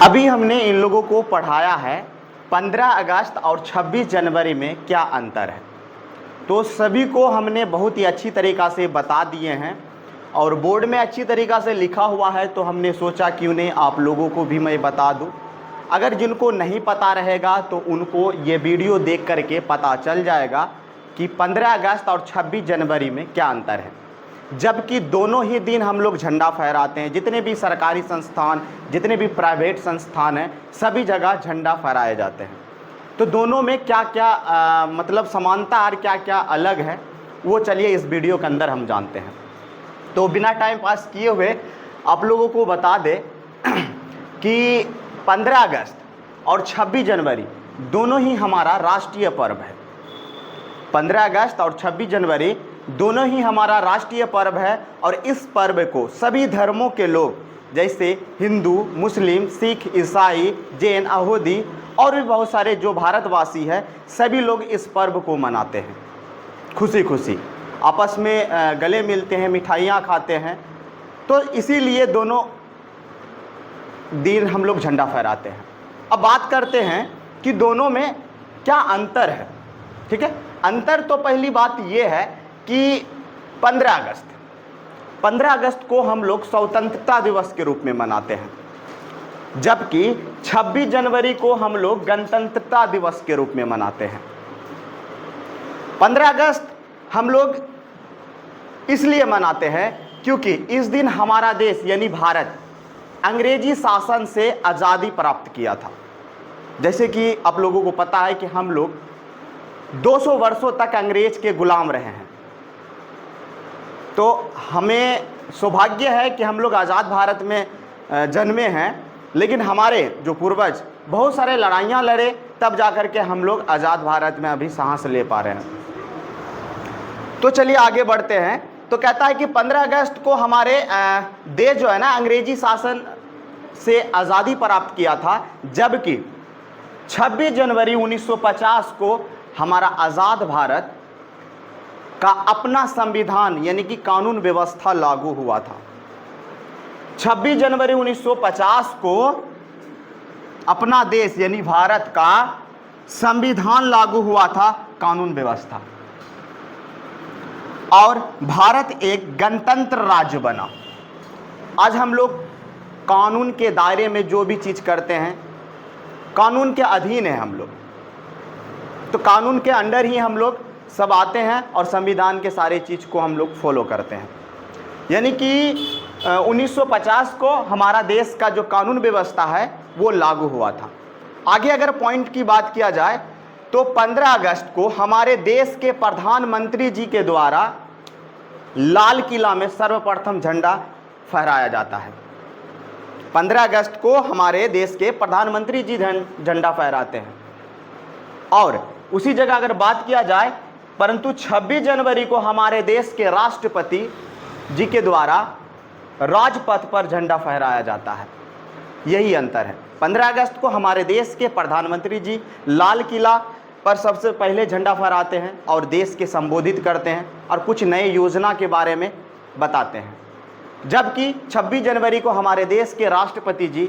अभी हमने इन लोगों को पढ़ाया है 15 अगस्त और 26 जनवरी में क्या अंतर है। तो सभी को हमने बहुत ही अच्छी तरीक़ा से बता दिए हैं और बोर्ड में अच्छी तरीक़ा से लिखा हुआ है, तो हमने सोचा क्यों नहीं आप लोगों को भी मैं बता दूं। अगर जिनको नहीं पता रहेगा तो उनको ये वीडियो देख करके पता चल जाएगा कि 15 अगस्त और 26 जनवरी में क्या अंतर है। जबकि दोनों ही दिन हम लोग झंडा फहराते हैं, जितने भी सरकारी संस्थान, जितने भी प्राइवेट संस्थान हैं, सभी जगह झंडा फहराए जाते हैं। तो दोनों में क्या क्या मतलब समानता और क्या क्या अलग है, वो चलिए इस वीडियो के अंदर हम जानते हैं। तो बिना टाइम पास किए हुए आप लोगों को बता दें कि 15 अगस्त और 26 जनवरी दोनों ही हमारा राष्ट्रीय पर्व है। 15 अगस्त और 26 जनवरी दोनों ही हमारा राष्ट्रीय पर्व है और इस पर्व को सभी धर्मों के लोग जैसे हिंदू, मुस्लिम, सिख, ईसाई, जैन, यहूदी और भी बहुत सारे जो भारतवासी हैं, सभी लोग इस पर्व को मनाते हैं। खुशी खुशी आपस में गले मिलते हैं, मिठाइयाँ खाते हैं। तो इसीलिए दोनों दिन हम लोग झंडा फहराते हैं। अब बात करते हैं कि दोनों में क्या अंतर है। ठीक है, अंतर तो पहली बात ये है कि 15 अगस्त को हम लोग स्वतंत्रता दिवस के रूप में मनाते हैं, जबकि 26 जनवरी को हम लोग गणतंत्रता दिवस के रूप में मनाते हैं। 15 अगस्त हम लोग इसलिए मनाते हैं क्योंकि इस दिन हमारा देश यानी भारत अंग्रेजी शासन से आज़ादी प्राप्त किया था। जैसे कि आप लोगों को पता है कि हम लोग 200 वर्षों तक अंग्रेज के गुलाम रहे हैं। तो हमें सौभाग्य है कि हम लोग आज़ाद भारत में जन्मे हैं, लेकिन हमारे जो पूर्वज बहुत सारे लड़ाइयाँ लड़े, तब जाकर के हम लोग आज़ाद भारत में अभी सांस ले पा रहे हैं। तो चलिए आगे बढ़ते हैं। तो कहता है कि 15 अगस्त को हमारे देश जो है ना अंग्रेजी शासन से आज़ादी प्राप्त किया था, जबकि 26 जनवरी 1950 को हमारा आज़ाद भारत का अपना संविधान यानी कि कानून व्यवस्था लागू हुआ था। 26 जनवरी 1950 को अपना देश यानी भारत का संविधान लागू हुआ था, कानून व्यवस्था, और भारत एक गणतंत्र राज्य बना। आज हम लोग कानून के दायरे में जो भी चीज़ करते हैं, कानून के अधीन है हम लोग। तो कानून के अंडर ही हम लोग सब आते हैं और संविधान के सारे चीज़ को हम लोग फॉलो करते हैं। यानी कि 1950 को हमारा देश का जो कानून व्यवस्था है वो लागू हुआ था। आगे अगर पॉइंट की बात किया जाए तो 15 अगस्त को हमारे देश के प्रधानमंत्री जी के द्वारा लाल किला में सर्वप्रथम झंडा फहराया जाता है। 15 अगस्त को हमारे देश के प्रधानमंत्री जी झंडा फहराते हैं। और उसी जगह अगर बात किया जाए, परंतु 26 जनवरी को हमारे देश के राष्ट्रपति जी के द्वारा राजपथ पर झंडा फहराया जाता है। यही अंतर है। 15 अगस्त को हमारे देश के प्रधानमंत्री जी लाल किला पर सबसे पहले झंडा फहराते हैं और देश के संबोधित करते हैं और कुछ नए योजना के बारे में बताते हैं, जबकि 26 जनवरी को हमारे देश के राष्ट्रपति जी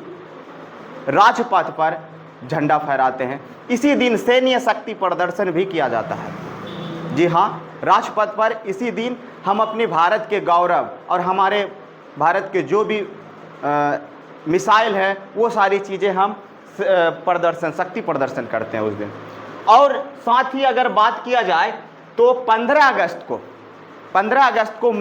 राजपथ पर झंडा फहराते हैं। इसी दिन सैन्य शक्ति प्रदर्शन भी किया जाता है। जी हाँ, राजपथ पर इसी दिन हम अपने भारत के गौरव और हमारे भारत के जो भी मिसाइल है वो सारी चीज़ें हम शक्ति प्रदर्शन करते हैं उस दिन। और साथ ही अगर बात किया जाए तो 15 अगस्त को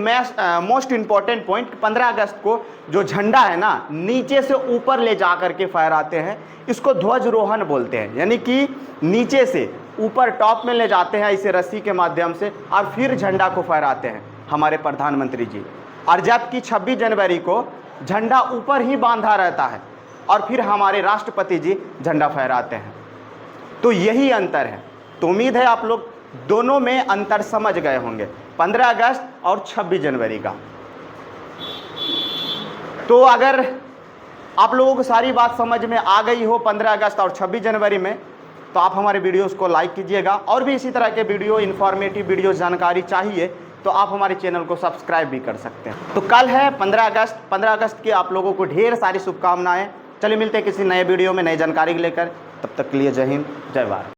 मोस्ट इम्पॉर्टेंट पॉइंट, 15 अगस्त को जो झंडा है ना नीचे से ऊपर ले जा कर के फहराते हैं, इसको ध्वजारोहण बोलते हैं। यानी कि नीचे से ऊपर टॉप में ले जाते हैं इसे रस्सी के माध्यम से और फिर झंडा को फहराते हैं हमारे प्रधानमंत्री जी। और जबकि 26 जनवरी को झंडा ऊपर ही बांधा रहता है और फिर हमारे राष्ट्रपति जी झंडा फहराते हैं। तो यही अंतर है। तो उम्मीद है आप लोग दोनों में अंतर समझ गए होंगे, 15 अगस्त और 26 जनवरी का। तो अगर आप लोगों को सारी बात समझ में आ गई हो 15 अगस्त और 26 जनवरी में, तो आप हमारे वीडियोस को लाइक कीजिएगा। और भी इसी तरह के वीडियो, इन्फॉर्मेटिव वीडियो, जानकारी चाहिए तो आप हमारे चैनल को सब्सक्राइब भी कर सकते हैं। तो कल है 15 अगस्त। 15 अगस्त की आप लोगों को ढेर सारी शुभकामनाएं। चलिए मिलते हैं किसी नए वीडियो में नई जानकारी लेकर, तब तक के लिए जय हिंद जय भारत।